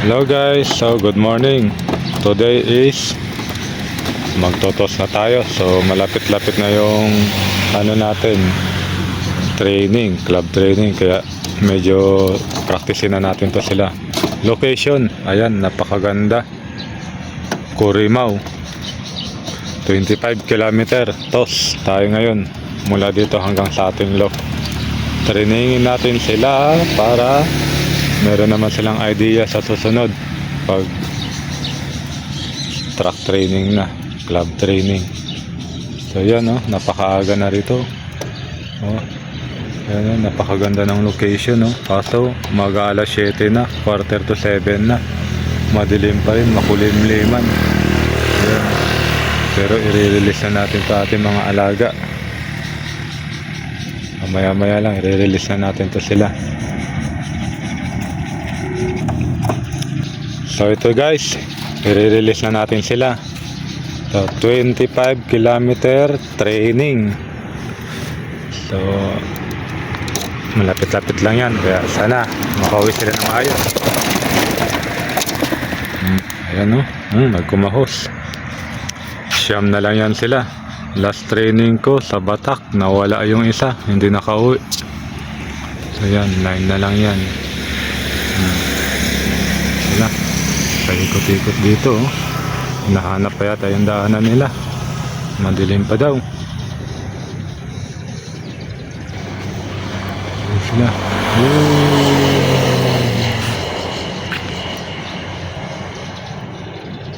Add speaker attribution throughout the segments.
Speaker 1: Hello guys, so good morning. Today is magtotos na tayo. So malapit-lapit na yung natin, club training. Kaya medyo practicein na natin to sila. Location, ayan, napakaganda. Corimao, 25 km tos tayo ngayon mula dito hanggang sa ating loft. Trainingin natin sila para meron naman silang idea sa susunod pag track training na, club training. So yan, napakaaga na rito. Yan, napakaganda ng location, kaso umaga alas 7 na, quarter to 7 na, madilim pa rin, makulimliman. Yan. Pero i-release na natin sa ating mga alaga. Maya-maya lang i-release na natin to sila. So ito guys, i-release na natin sila. So 25 km training. So malapit-lapit lang yan, kaya sana makauwi sila ng maayos. Ayan, nagkumahos. Siyam na lang yan sila. Last training ko sa Batak, nawala yung isa, hindi nakauwi. So yan, 9 na lang yan. Wala, paikot-ikot dito. Nahanap pa yata yung daanan nila. Madilim pa daw. Ayan sila.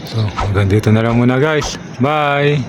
Speaker 1: So hanggang dito na lang muna guys. Bye!